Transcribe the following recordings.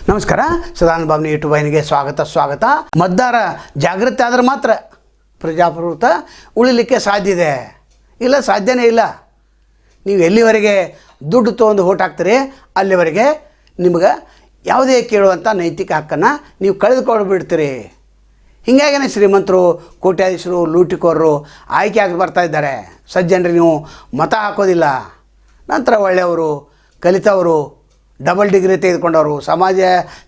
ನಮಸ್ಕಾರ. ಸದಾನಂದ ಬಾಬು ಯೂಟ್ಯೂಬ್ ವಾಹಿನಿಗೆ ಸ್ವಾಗತ. ಮತದಾರ ಜಾಗೃತಿ ಆದರೆ ಮಾತ್ರ ಪ್ರಜಾಪ್ರಭುತ್ವ ಉಳಿಲಿಕ್ಕೆ ಸಾಧ್ಯ ಇದೆ, ಇಲ್ಲ ಸಾಧ್ಯನೇ ಇಲ್ಲ. ನೀವು ಎಲ್ಲಿವರೆಗೆ ದುಡ್ಡು ತೊಗೊಂಡು ಓಟ್ ಹಾಕ್ತೀರಿ ಅಲ್ಲಿವರೆಗೆ ನಿಮ್ಗೆ ಯಾವುದೇ ಕೇಳುವಂಥ ನೈತಿಕ ಹಕ್ಕನ್ನು ನೀವು ಕಳೆದುಕೊಂಡು ಬಿಡ್ತೀರಿ. ಹೀಗಾಗಿನೇ ಶ್ರೀಮಂತರು, ಕೋಟ್ಯಾಧೀಶರು, ಲೂಟಿಕೋರರು ಆಯ್ಕೆ ಆಗಿ ಬರ್ತಾಯಿದ್ದಾರೆ. ಸಜ್ಜನರಿಗೆ ನೀವು ಮತ ಹಾಕೋದಿಲ್ಲ. ನಂತರ ಒಳ್ಳೆಯವರು, ಕಲಿತವರು, ಡಬಲ್ ಡಿಗ್ರಿ ತೆಗೆದುಕೊಂಡವರು, ಸಮಾಜ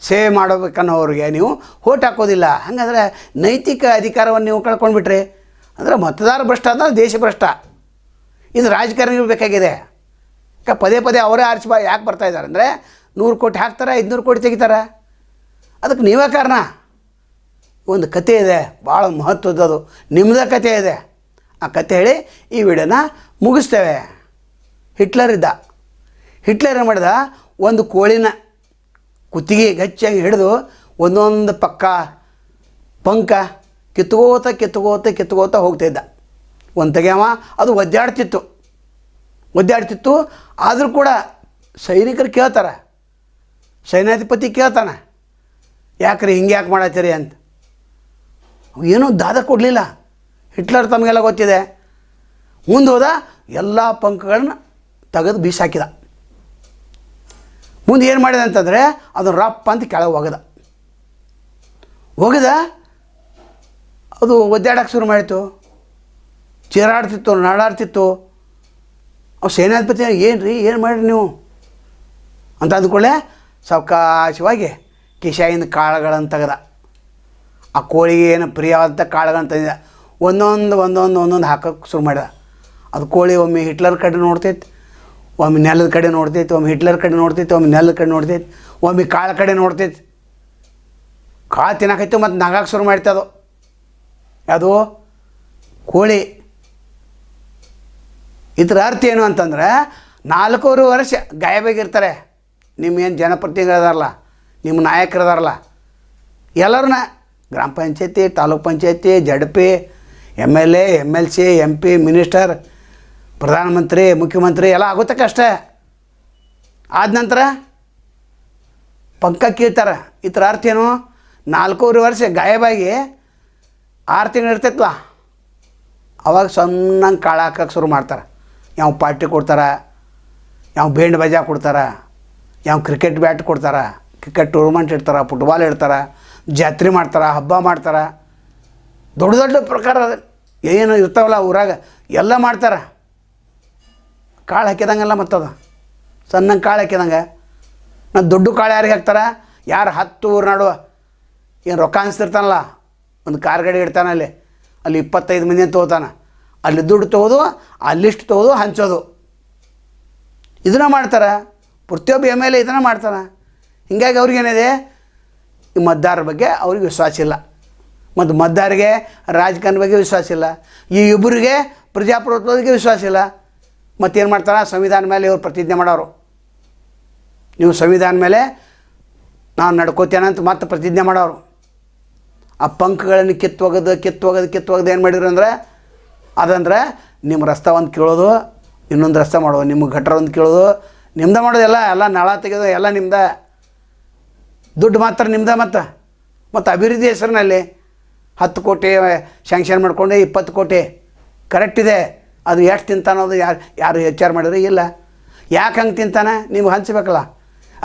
ಸೇವೆ ಮಾಡಬೇಕನ್ನೋರಿಗೆ ನೀವು ಓಟ್ ಹಾಕೋದಿಲ್ಲ. ಹಾಗಾದರೆ ನೈತಿಕ ಅಧಿಕಾರವನ್ನು ನೀವು ಕಳ್ಕೊಂಡ್ಬಿಟ್ರಿ ಅಂದರೆ ಮತದಾರ ಭ್ರಷ್ಟ ಅಂದರೆ ದೇಶ ಭ್ರಷ್ಟ. ಇದು ರಾಜಕಾರಣಿಗಳು ಬೇಕಾಗಿದೆ. ಪದೇ ಅವರೇ ಯಾಕೆ ಬರ್ತಾಯಿದ್ದಾರೆ ಅಂದರೆ 100 ಕೋಟಿ ಹಾಕ್ತಾರೆ, 500 ಕೋಟಿ ತೆಗಿತಾರೆ. ಅದಕ್ಕೆ ನೀವೇ ಕಾರಣ. ಒಂದು ಕತೆ ಇದೆ, ಭಾಳ ಮಹತ್ವದ್ದು, ನಿಮ್ಮದೇ ಕತೆ ಇದೆ. ಆ ಕತೆ ಹೇಳಿ ಈ ವಿಡಿಯೋನ ಮುಗಿಸ್ತೇವೆ. ಹಿಟ್ಲರ್ ಏನು ಮಾಡಿದ, ಒಂದು ಕೋಳಿನ ಕುತ್ತಿಗೆ ಗಚ್ಚಾಗಿ ಹಿಡಿದು ಒಂದೊಂದು ಪಂಕ ಕಿತ್ತುಗೋತ ಹೋಗ್ತಾಯಿದ್ದ. ಒಂದು ತೆಗೆಯವ ಅದು ಒದ್ದಾಡ್ತಿತ್ತು. ಆದರೂ ಕೂಡ ಸೈನಿಕರು ಕೇಳ್ತಾರೆ, ಸೈನ್ಯಾಧಿಪತಿ ಕೇಳ್ತಾನೆ, ಯಾಕ್ರಿ ಹಿಂಗೆ ಯಾಕೆ ಮಾಡತ್ತೀರಿ ಅಂತ. ಏನೂ ದಾದ ಕೊಡಲಿಲ್ಲ. ಹಿಟ್ಲರ್ ತಮಗೆಲ್ಲ ಗೊತ್ತಿದೆ. ಮುಂದೆ ಹೋದ, ಎಲ್ಲ ಪಂಕ್ಗಳನ್ನ ತೆಗೆದು ಬೀಸಾಕಿದ. ಮುಂದೆ ಏನು ಮಾಡಿದೆ ಅಂತಂದರೆ ಅದನ್ನು ರಪ್ಪ ಅಂತ ಕೆಳಗೆ ಒಗೆದ ಅದು ಒದ್ದಾಡಕ್ಕೆ ಶುರು ಮಾಡಿತು, ಚೀರಾಡ್ತಿತ್ತು, ನಾಡಾಡ್ತಿತ್ತು. ಅವು ಸೇನಾಧಿಪತಿ ಏನು ಮಾಡಿರಿ ನೀವು ಅಂತ ಅಂದ್ಕೊಳ್ಳೆ ಸಾವಕಾಶವಾಗಿ ಕಿಶಾಯಿಂದ ಕಾಳುಗಳನ್ನು ತೆಗೆದ. ಆ ಕೋಳಿಗೆ ಏನು ಪ್ರಿಯವಾದ ಕಾಳುಗಳನ್ನು ತಂದಿದ್ದ. ಒಂದೊಂದು ಹಾಕೋಕ್ಕೆ ಶುರು ಮಾಡಿದ. ಅದು ಕೋಳಿ ಒಮ್ಮೆ ಹಿಟ್ಲರ್ ಕಡೆ ನೋಡ್ತೈತಿ, ಒಮ್ಮೆ ನೆಲದ ಕಡೆ ನೋಡ್ತೈತಿ, ಒಮ್ಮೆ ಹಿಟ್ಲರ್ ಕಡೆ ನೋಡ್ತೈತಿ, ಒಮ್ಮೆ ನೆಲದ ಕಡೆ ನೋಡ್ತೈತಿ, ಒಮ್ಮೆ ಕಾಳು ಕಡೆ ನೋಡ್ತೈತಿ. ಕಾಳು ತಿನ್ನಕೈತಿ ಮತ್ತು ನಗಾಕ್ಕೆ ಶುರು ಮಾಡ್ತದು. ಅದು ಕೋಳಿ. ಇದರ ಅರ್ಥ ಏನು ಅಂತಂದರೆ 4 ವರ್ಷ ಗಾಯಬಾಗಿರ್ತಾರೆ ನಿಮ್ಗೇನು ಜನಪ್ರತಿನಿಧಿಗಳದಾರಲ್ಲ, ನಿಮ್ಮ ನಾಯಕರದಾರಲ್ಲ, ಎಲ್ಲರನ್ನ ಗ್ರಾಮ ಪಂಚಾಯತಿ, ತಾಲೂಕು ಪಂಚಾಯತಿ, ZP, MLA, MLC, MP, minister, ಪ್ರಧಾನಮಂತ್ರಿ, ಮುಖ್ಯಮಂತ್ರಿ ಎಲ್ಲ ಆಗೋತಕ್ಕಷ್ಟೇ. ಆದ ನಂತರ ಪಂಕ ಕೀಳ್ತಾರೆ. ಇದರ ಅರ್ಥ ಏನು, 4 ವರ್ಷ ಗಾಯಬಾಗಿ 6 ತಿಂಗಳು ಇರ್ತೈತಲ್ಲ, ಅವಾಗ ಸಣ್ಣಂಗೆ ಕಾಳು ಹಾಕೋಕ್ಕೆ ಶುರು ಮಾಡ್ತಾರೆ. ಯಾವ ಪಾರ್ಟಿ ಕೊಡ್ತಾರೆ, ಯಾವ ಬೇಂಡ್ ಬಜಾ ಕೊಡ್ತಾರೆ, ಯಾವ ಕ್ರಿಕೆಟ್ ಬ್ಯಾಟ್ ಕೊಡ್ತಾರೆ, ಕ್ರಿಕೆಟ್ ಟೂರ್ನಮೆಂಟ್ ಇಡ್ತಾರೆ, ಫುಟ್ಬಾಲ್ ಇಡ್ತಾರೆ, ಜಾತ್ರೆ ಮಾಡ್ತಾರೆ, ಹಬ್ಬ ಮಾಡ್ತಾರೆ, ದೊಡ್ಡ ಪ್ರಕಾರ ಏನು ಇರ್ತಾವಲ್ಲ ಊರಾಗ ಎಲ್ಲ ಮಾಡ್ತಾರೆ. ಕಾಳು ಹಾಕಿದಂಗೆಲ್ಲ ಮತ್ತದ ಸಣ್ಣಂಗೆ ಕಾಳು ಹಾಕಿದಂಗೆ. ನಾನು ದೊಡ್ಡ ಕಾಳು ಯಾರಿಗೆ ಹಾಕ್ತಾರೆ, ಯಾರು 10 ಊರು ನಡುವ ಏನು ರೊಕ್ಕ ಅನಿಸ್ತಿರ್ತಾನಲ್ಲ, ಒಂದು ಕಾರ್ ಗಾಡಿ ಇಡ್ತಾನೆ, ಅಲ್ಲಿ 25 ಮಂದಿ ತೊಗೋತಾನೆ, ಅಲ್ಲಿ ದುಡ್ಡು ತೊಗೋದು, ಅಲ್ಲಿಷ್ಟು ತೊಗೋದು, ಹಂಚೋದು, ಇದನ್ನು ಮಾಡ್ತಾರೆ. ಪ್ರತಿಯೊಬ್ಬ MLA ಇದನ್ನು ಮಾಡ್ತಾನೆ. ಹೀಗಾಗಿ ಅವ್ರಿಗೇನಿದೆ, ಈ ಮತದಾರರ ಬಗ್ಗೆ ಅವ್ರಿಗೆ ವಿಶ್ವಾಸ ಇಲ್ಲ, ಮತ್ತು ಮತದಾರರಿಗೆ ರಾಜಕಾರಣ ಬಗ್ಗೆ ವಿಶ್ವಾಸ ಇಲ್ಲ, ಈ ಇಬ್ಬರಿಗೆ ಪ್ರಜಾಪ್ರಭುತ್ವದ ಬಗ್ಗೆ ವಿಶ್ವಾಸ ಇಲ್ಲ. ಮತ್ತೇನು ಮಾಡ್ತಾರೆ, ಸಂವಿಧಾನ ಮೇಲೆ ಇವ್ರು ಪ್ರತಿಜ್ಞೆ ಮಾಡೋರು. ನೀವು ಸಂವಿಧಾನ ಮೇಲೆ ನಾನು ನಡ್ಕೋತೇನಂತ ಮತ್ತೆ ಪ್ರತಿಜ್ಞೆ ಮಾಡೋರು. ಆ ಪಂಕ್ಗಳನ್ನು ಕಿತ್ತೊಗದು ಏನು ಮಾಡಿದ್ರು ಅಂದರೆ, ಅದಂದ್ರೆ ನಿಮ್ಮ ರಸ್ತೆ ಒಂದು ಕೀಳೋದು, ಇನ್ನೊಂದು ರಸ್ತೆ ಮಾಡೋದು, ನಿಮಗೆ ಗಟ್ರ ಒಂದು ಕೀಳೋದು, ನಿಮ್ದು ಮಾಡೋದೆಲ್ಲ ಎಲ್ಲ ನಳ ತೆಗೆದು ಎಲ್ಲ ನಿಮ್ದು, ದುಡ್ಡು ಮಾತ್ರ ನಿಮ್ದು. ಮತ್ತು ಅಭಿವೃದ್ಧಿ ಹೆಸರಿನಲ್ಲಿ 10 ಕೋಟಿ ಸ್ಯಾಂಕ್ಷನ್ ಮಾಡಿಕೊಂಡು 20 ಕೋಟಿ ಕರೆಕ್ಟ್ ಇದೆ. ಅದು ಎಷ್ಟು ತಿಂತಾನೋದು ಯಾರು ವಿಚಾರ ಮಾಡಿದ್ರೆ ಇಲ್ಲ. ಯಾಕೆ ಹಂಗೆ ತಿಂತಾನೆ, ನೀವು ಹಂಚಬೇಕಲ್ಲ.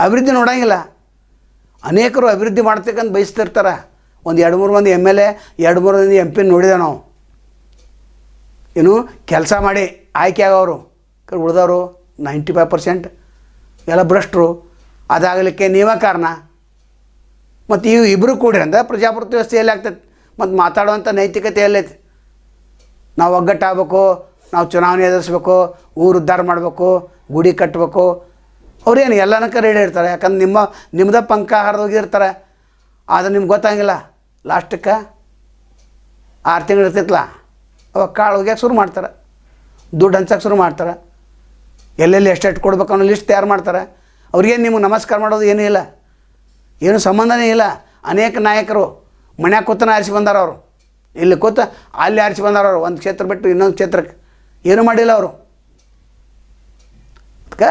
ಅಭಿವೃದ್ಧಿ ನೋಡೋಂಗಿಲ್ಲ. ಅನೇಕರು ಅಭಿವೃದ್ಧಿ ಮಾಡ್ಬೇಕಂತ ಬಯಸ್ತಿರ್ತಾರೆ. ಒಂದು 2-3 ಮಂದಿ MLA, 2-3 ಮಂದಿ MP ನೋಡಿದೆ ನಾವು. ಏನು ಕೆಲಸ ಮಾಡಿ ಆಯ್ಕೆ ಆಗೋರು, ಉಳಿದವರು 95% ಎಲ್ಲ ಭ್ರಷ್ಟರು. ಅದಾಗಲಿಕ್ಕೆ ನೀವೇ ಕಾರಣ. ಮತ್ತು ಇಬ್ಬರು ಕೂಡಿ ಅಂದರೆ ಪ್ರಜಾಪ್ರಭುತ್ವ ವ್ಯವಸ್ಥೆ ಎಲ್ಲಿ ಆಗ್ತೈತೆ, ಮತ್ತು ಮಾತಾಡುವಂಥ ನೈತಿಕತೆ ಎಲ್ಲೈತೆ. ನಾವು ಒಗ್ಗಟ್ಟಾಗಬೇಕು, ನಾವು ಚುನಾವಣೆ ಎದುರಿಸ್ಬೇಕು, ಊರು ಉದ್ಧಾರ ಮಾಡಬೇಕು, ಗುಡಿ ಕಟ್ಟಬೇಕು. ಅವ್ರೇನು ಎಲ್ಲನಕ್ಕೆ ರೆಡಿ ಇರ್ತಾರೆ. ಯಾಕಂದ್ರೆ ನಿಮ್ಮದೇ ಪಂಕ ಹರಿದೋಗಿರ್ತಾರೆ. ಆದರೆ ನಿಮ್ಗೆ ಗೊತ್ತಾಗಿಲ್ಲ, ಲಾಸ್ಟಕ್ಕೆ 6 ತಿಂಗಳು ಇರ್ತೈತಲ್ಲ, ಅವಾಗ ಕಾಳು ಹೋಗ್ಯಾಕೆ ಶುರು ಮಾಡ್ತಾರೆ, ದುಡ್ಡು ಹಂಚಕ್ಕೆ ಶುರು ಮಾಡ್ತಾರೆ, ಎಲ್ಲೆಲ್ಲಿ ಎಷ್ಟೆಷ್ಟು ಕೊಡ್ಬೇಕು ಅನ್ನೋ ಲಿಸ್ಟ್ ತಯಾರು ಮಾಡ್ತಾರೆ. ಅವ್ರಿಗೇನು ನಿಮಗೆ ನಮಸ್ಕಾರ ಮಾಡೋದು ಏನೂ ಇಲ್ಲ, ಏನು ಸಂಬಂಧನೇ ಇಲ್ಲ. ಅನೇಕ ನಾಯಕರು ಮನ್ಯಾಗ ಕೂತನ ಆರಿಸಿ ಬಂದಾರ. ಅವರು ಇಲ್ಲಿ ಕೂತ ಅಲ್ಲಿ ಆರಿಸಿ ಬಂದಾರ. ಅವರು ಒಂದು ಕ್ಷೇತ್ರ ಬಿಟ್ಟು ಇನ್ನೊಂದು ಕ್ಷೇತ್ರಕ್ಕೆ ಏನೂ ಮಾಡಿಲ್ಲ ಅವರು. ಅದಕ್ಕೆ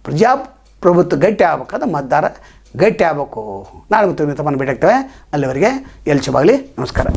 ಪ್ರಜಾಪ್ರಭುತ್ವ ಗಟ್ಟಿ ಆಗ್ಬೇಕಾದ್ರೆ ಮತದಾರ ಗಟ್ಟಿ ಆಗಬೇಕು. ನಾಳೆ ಮತ್ತೆ ತಮ್ಮನ್ನು ಭೇಟಿ ಆಗ್ತೇವೆ. ಅಲ್ಲಿವರೆಗೆ ಎಲ್ಲಿ ಶುಭಾಗಲಿ. ನಮಸ್ಕಾರ.